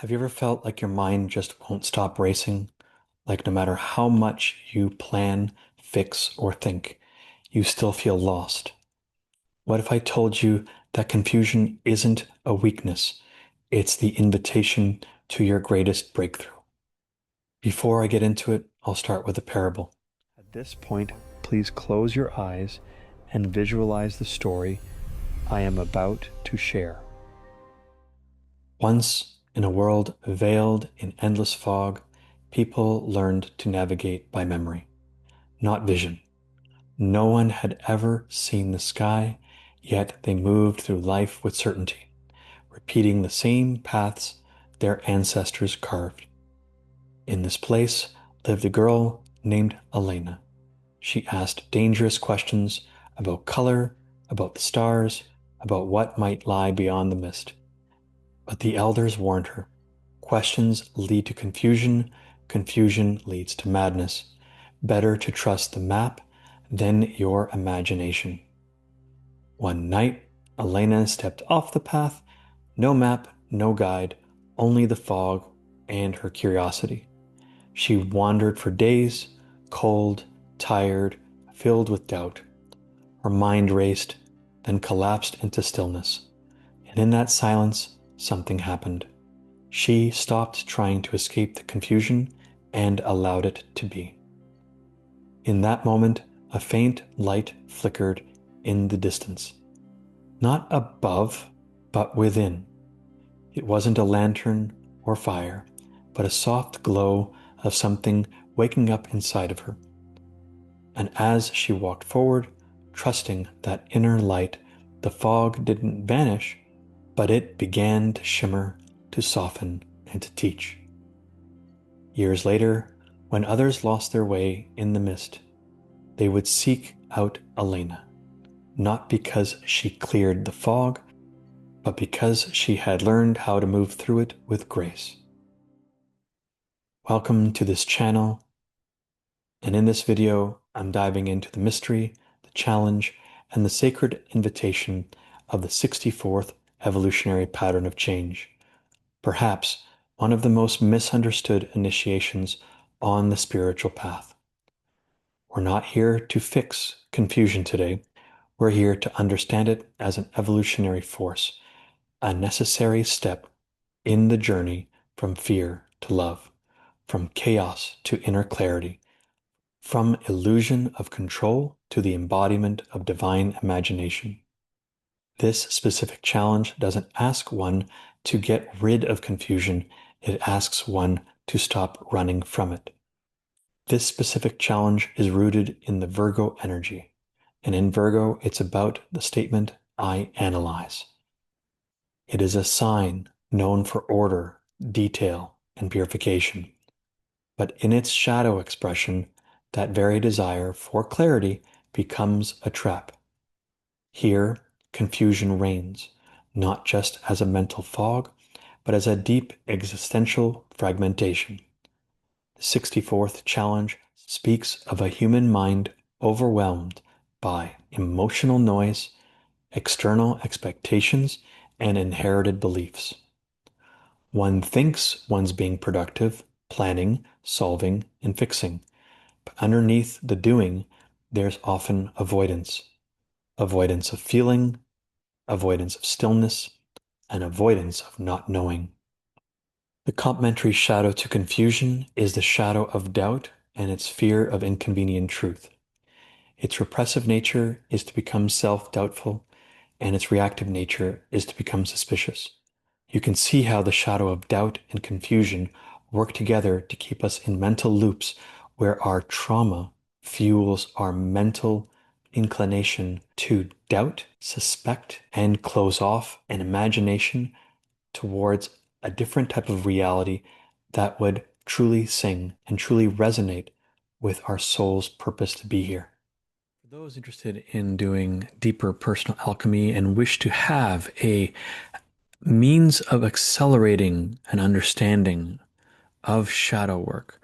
Have you ever felt like your mind just won't stop racing? Like no matter how much you plan, fix, or think, you still feel lost? What if I told you that confusion isn't a weakness? It's the invitation to your greatest breakthrough. Before I get into it, I'll start with a parable. At this point, please close your eyes and visualize the story I am about to share. Once, in a world veiled in endless fog, people learned to navigate by memory, not vision. No one had ever seen the sky, yet they moved through life with certainty, repeating the same paths their ancestors carved. In this place lived a girl named Elena. She asked dangerous questions about color, about the stars, about what might lie beyond the mist. But the elders warned her. Questions lead to confusion. Confusion leads to madness. Better to trust the map than your imagination. One night, Elena stepped off the path. No map, no guide, only the fog and her curiosity. She wandered for days, cold, tired, filled with doubt. Her mind raced, then collapsed into stillness. And in that silence, something happened. She stopped trying to escape the confusion and allowed it to be. In that moment, a faint light flickered in the distance. Not above, but within. It wasn't a lantern or fire, but a soft glow of something waking up inside of her. And as she walked forward, trusting that inner light, the fog didn't vanish, but it began to shimmer, to soften, and to teach. Years later, when others lost their way in the mist, they would seek out Elena, not because she cleared the fog, but because she had learned how to move through it with grace. Welcome to this channel, and in this video, I'm diving into the mystery, the challenge, and the sacred invitation of the 64th evolutionary pattern of change, perhaps one of the most misunderstood initiations on the spiritual path. We're not here to fix confusion today. We're here to understand it as an evolutionary force, a necessary step in the journey from fear to love, from chaos to inner clarity, from illusion of control to the embodiment of divine imagination. This specific challenge doesn't ask one to get rid of confusion, it asks one to stop running from it. This specific challenge is rooted in the Virgo energy, and in Virgo, it's about the statement, I analyze. It is a sign known for order, detail, and purification. But in its shadow expression, that very desire for clarity becomes a trap. Here, confusion reigns, not just as a mental fog, but as a deep existential fragmentation. The 64th challenge speaks of a human mind overwhelmed by emotional noise, external expectations, and inherited beliefs. One thinks one's being productive, planning, solving, and fixing. But underneath the doing, there's often avoidance. Avoidance of feeling, avoidance of stillness, and avoidance of not knowing. The complementary shadow to confusion is the shadow of doubt and its fear of inconvenient truth. Its repressive nature is to become self-doubtful, and its reactive nature is to become suspicious. You can see how the shadow of doubt and confusion work together to keep us in mental loops where our trauma fuels our mental inclination to doubt, suspect, and close off an imagination towards a different type of reality that would truly sing and truly resonate with our soul's purpose to be here. For those interested in doing deeper personal alchemy and wish to have a means of accelerating an understanding of shadow work,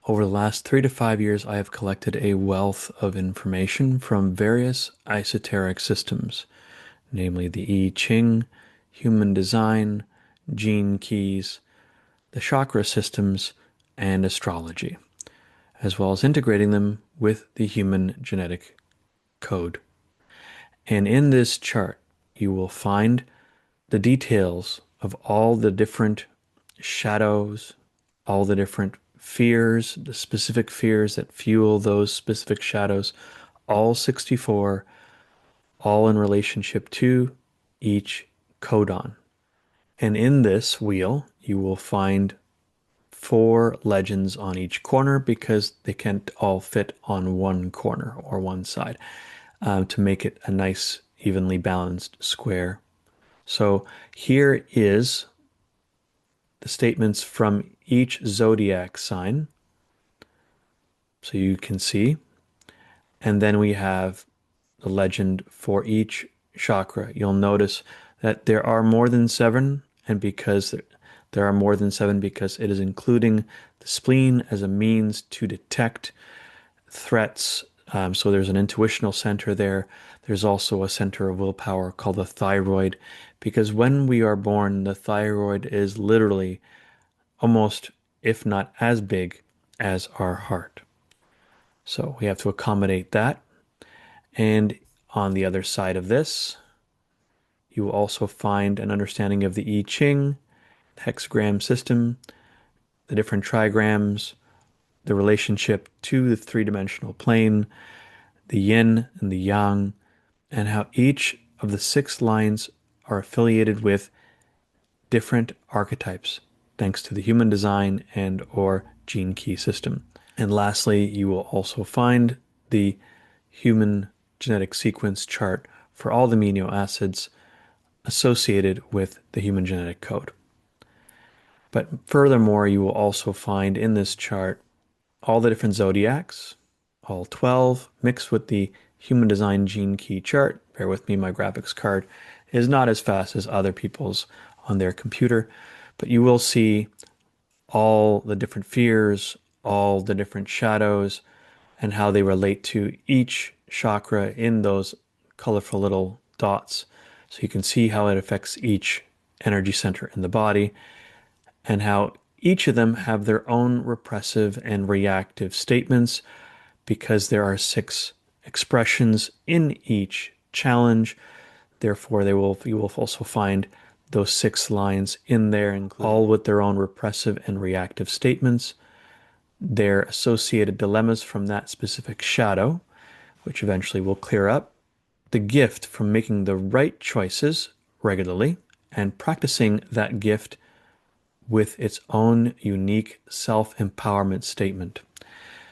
over the last 3 to 5 years, I have collected a wealth of information from various esoteric systems, namely the I Ching, human design, gene keys, the chakra systems, and astrology, as well as integrating them with the human genetic code. And in this chart, you will find the details of all the different shadows, all the different fears, the specific fears that fuel those specific shadows, all 64, all in relationship to each codon. And in this wheel, you will find 4 legends on each corner because they can't all fit on one corner or one side to make it a nice, evenly balanced square. So here is the statements from each zodiac sign. So you can see. And then we have the legend for each chakra. You'll notice that there are more than 7, and because there are more than 7, because it is including the spleen as a means to detect threats. So there's an intuitional center there. There's also a center of willpower called the thyroid, because when we are born, the thyroid is literally almost, if not as big as our heart. So we have to accommodate that. And on the other side of this, you will also find an understanding of the I Ching, the hexagram system, the different trigrams, the relationship to the three-dimensional plane, the yin and the yang, and how each of the 6 lines are affiliated with different archetypes, thanks to the human design and or gene key system. And lastly, you will also find the human genetic sequence chart for all the amino acids associated with the human genetic code. But furthermore, you will also find in this chart all the different zodiacs, all 12, mixed with the human design gene key chart. Bear with me, my graphics card is not as fast as other people's on their computer, but you will see all the different fears, all the different shadows, and how they relate to each chakra in those colorful little dots. So you can see how it affects each energy center in the body and how each of them have their own repressive and reactive statements because there are 6 expressions in each challenge. Therefore, you will also find those 6 lines in there, all with their own repressive and reactive statements, their associated dilemmas from that specific shadow, which eventually will clear up, the gift from making the right choices regularly and practicing that gift with its own unique self-empowerment statement.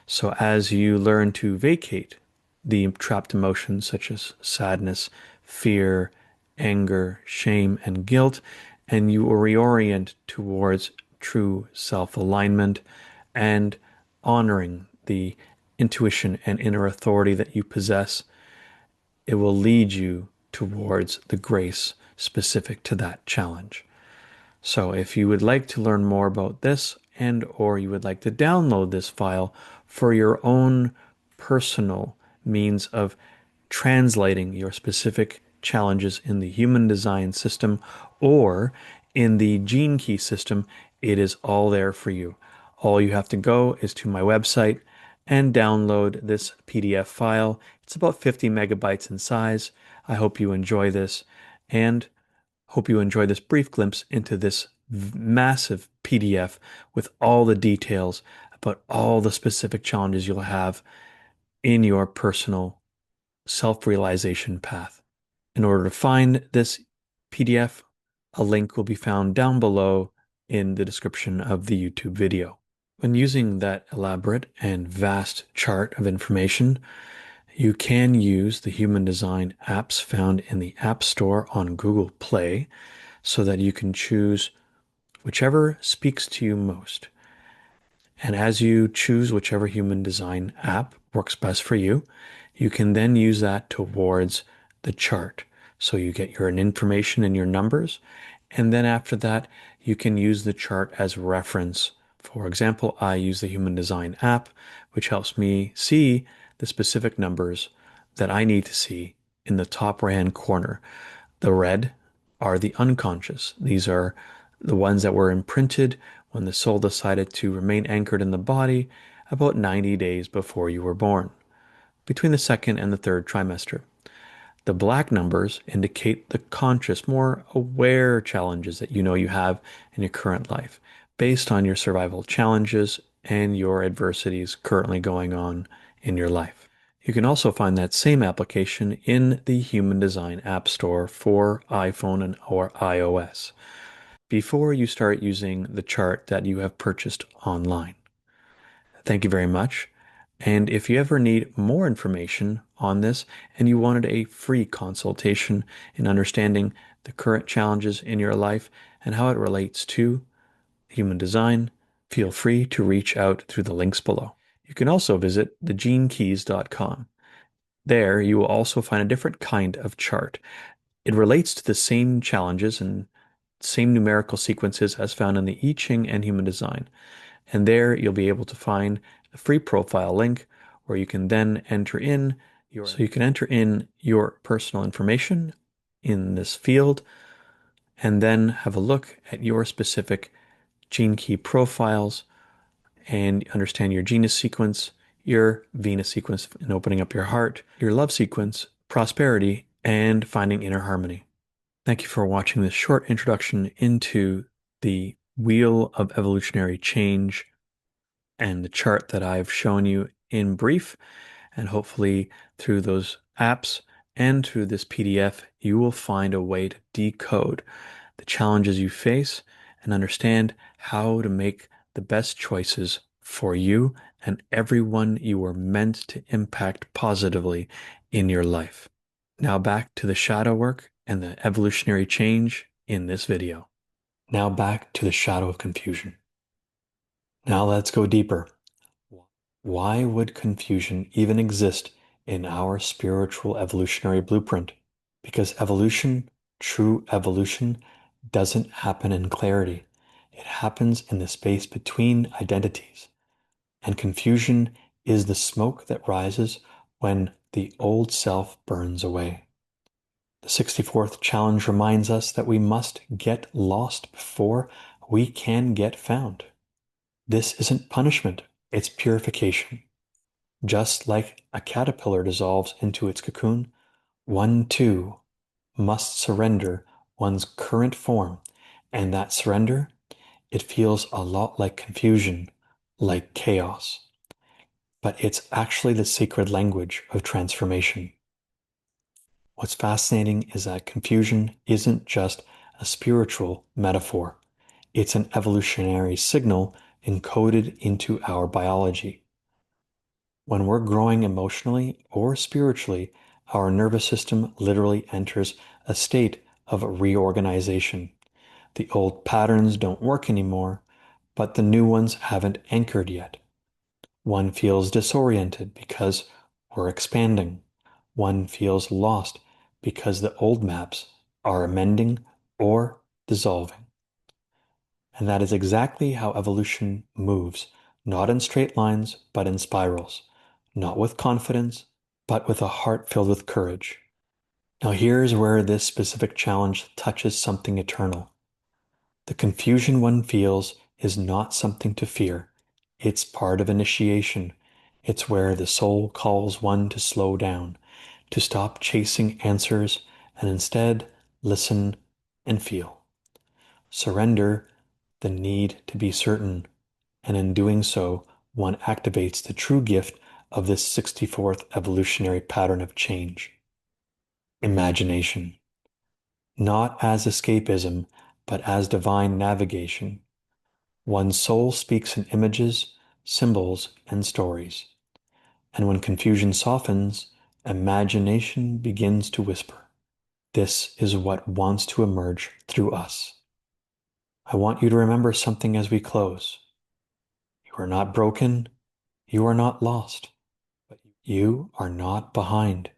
So as you learn to vacate the trapped emotions such as sadness, fear, anger, shame, and guilt, and you will reorient towards true self-alignment and honoring the intuition and inner authority that you possess, it will lead you towards the grace specific to that challenge. So if you would like to learn more about this and or you would like to download this file for your own personal means of translating your specific challenges in the human design system or in the gene key system, it is all there for you. All you have to go is to my website and download this PDF file. It's about 50 megabytes in size. I hope you enjoy this and hope you enjoy this brief glimpse into this massive PDF with all the details about all the specific challenges you'll have in your personal self-realization path. In order to find this PDF, a link will be found down below in the description of the YouTube video. When using that elaborate and vast chart of information, you can use the human design apps found in the App Store on Google Play so that you can choose whichever speaks to you most. And as you choose whichever human design app works best for you, you can then use that towards the chart. So you get your information and your numbers. And then after that, you can use the chart as reference. For example, I use the human design app, which helps me see the specific numbers that I need to see in the top right-hand corner. The red are the unconscious. These are the ones that were imprinted when the soul decided to remain anchored in the body about 90 days before you were born, between the second and the third trimester. The black numbers indicate the conscious, more aware challenges that you know you have in your current life, based on your survival challenges and your adversities currently going on in your life. You can also find that same application in the Human Design App Store for iPhone and or iOS before you start using the chart that you have purchased online. Thank you very much. And if you ever need more information on this and you wanted a free consultation in understanding the current challenges in your life and how it relates to human design, feel free to reach out through the links below. You can also visit thegenekeys.com. There, you will also find a different kind of chart. It relates to the same challenges and same numerical sequences as found in the I Ching and Human Design. And there you'll be able to find the free profile link where you can then enter in your personal information in this field and then have a look at your specific gene key profiles and understand your genus sequence, your Venus sequence in opening up your heart, your love sequence, prosperity, and finding inner harmony. Thank you for watching this short introduction into the Wheel of Evolutionary Change and the chart that I've shown you in brief. And hopefully through those apps and through this PDF, you will find a way to decode the challenges you face and understand how to make the best choices for you and everyone you were meant to impact positively in your life. Now back to the shadow work and the evolutionary change in this video. Now back to the shadow of confusion. Now let's go deeper. Why would confusion even exist in our spiritual evolutionary blueprint? Because evolution, true evolution, doesn't happen in clarity. It happens in the space between identities. And confusion is the smoke that rises when the old self burns away. The 64th challenge reminds us that we must get lost before we can get found. This isn't punishment, it's purification. Just like a caterpillar dissolves into its cocoon, one too must surrender one's current form, and that surrender, it feels a lot like confusion, like chaos. But it's actually the sacred language of transformation. What's fascinating is that confusion isn't just a spiritual metaphor. It's an evolutionary signal encoded into our biology. When we're growing emotionally or spiritually, our nervous system literally enters a state of reorganization. The old patterns don't work anymore, but the new ones haven't anchored yet. One feels disoriented because we're expanding. One feels lost because the old maps are amending or dissolving. And that is exactly how evolution moves, not in straight lines, but in spirals, not with confidence, but with a heart filled with courage. Now, here's where this specific challenge touches something eternal. The confusion one feels is not something to fear. It's part of initiation. It's where the soul calls one to slow down, to stop chasing answers and instead listen and feel. Surrender the need to be certain, and in doing so, one activates the true gift of this 64th evolutionary pattern of change. Imagination. Not as escapism, but as divine navigation. One's soul speaks in images, symbols, and stories. And when confusion softens, imagination begins to whisper. This is what wants to emerge through us. I want you to remember something as we close. You are not broken. You are not lost. But you are not behind.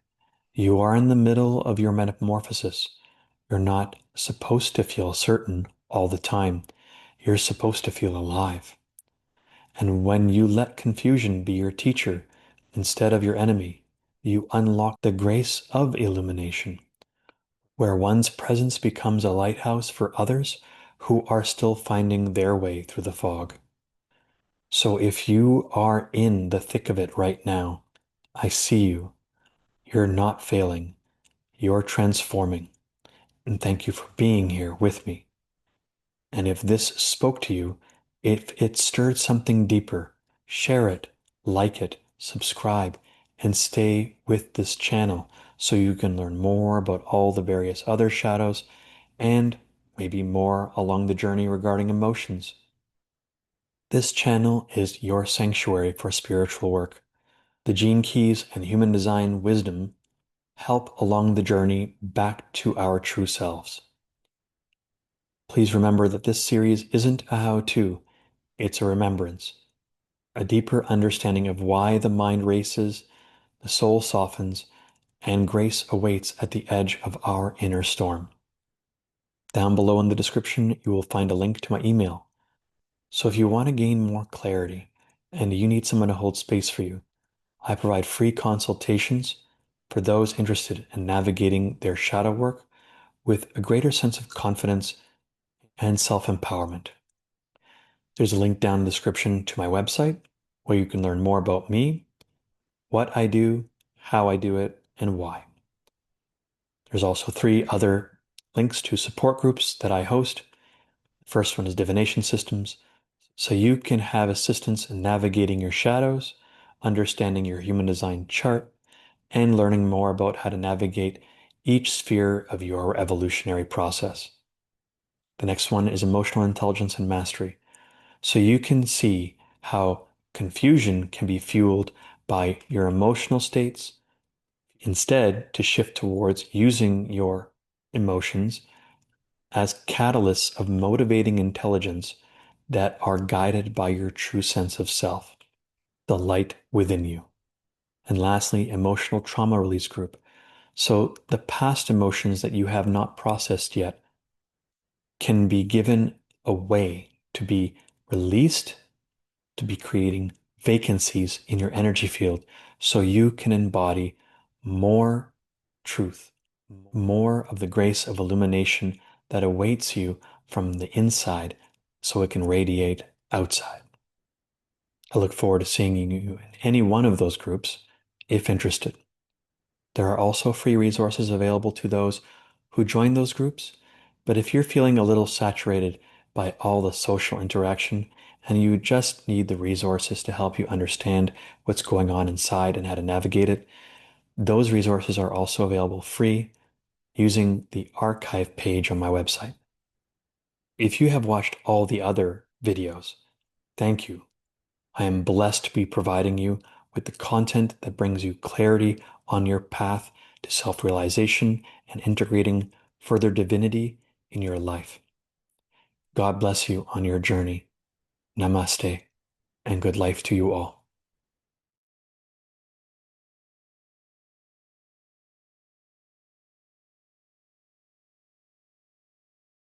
You are in the middle of your metamorphosis. You're not supposed to feel certain all the time. You're supposed to feel alive. And when you let confusion be your teacher instead of your enemy, you unlock the grace of illumination, where one's presence becomes a lighthouse for others, who are still finding their way through the fog. So if you are in the thick of it right now, I see you. You're not failing. You're transforming. And thank you for being here with me. And if this spoke to you, if it stirred something deeper, share it, like it, subscribe, and stay with this channel so you can learn more about all the various other shadows and maybe more along the journey regarding emotions. This channel is your sanctuary for spiritual work. The gene keys and human design wisdom help along the journey back to our true selves. Please remember that this series isn't a how-to, it's a remembrance, a deeper understanding of why the mind races, the soul softens, and grace awaits at the edge of our inner storm. Down below in the description, you will find a link to my email. So if you want to gain more clarity and you need someone to hold space for you, I provide free consultations for those interested in navigating their shadow work with a greater sense of confidence and self-empowerment. There's a link down in the description to my website where you can learn more about me, what I do, how I do it, and why. There's also 3 other links to support groups that I host. The first one is Divination Systems, so you can have assistance in navigating your shadows, understanding your human design chart, and learning more about how to navigate each sphere of your evolutionary process. The next one is Emotional Intelligence and Mastery, so you can see how confusion can be fueled by your emotional states, instead to shift towards using your emotions as catalysts of motivating intelligence that are guided by your true sense of self, the light within you. And lastly, Emotional Trauma Release Group. So the past emotions that you have not processed yet can be given a way to be released, to be creating vacancies in your energy field so you can embody more truth, more of the grace of illumination that awaits you from the inside so it can radiate outside. I look forward to seeing you in any one of those groups if interested. There are also free resources available to those who join those groups, but if you're feeling a little saturated by all the social interaction and you just need the resources to help you understand what's going on inside and how to navigate it, those resources are also available free using the archive page on my website. If you have watched all the other videos, thank you. I am blessed to be providing you with the content that brings you clarity on your path to self-realization and integrating further divinity in your life. God bless you on your journey. Namaste, and good life to you all.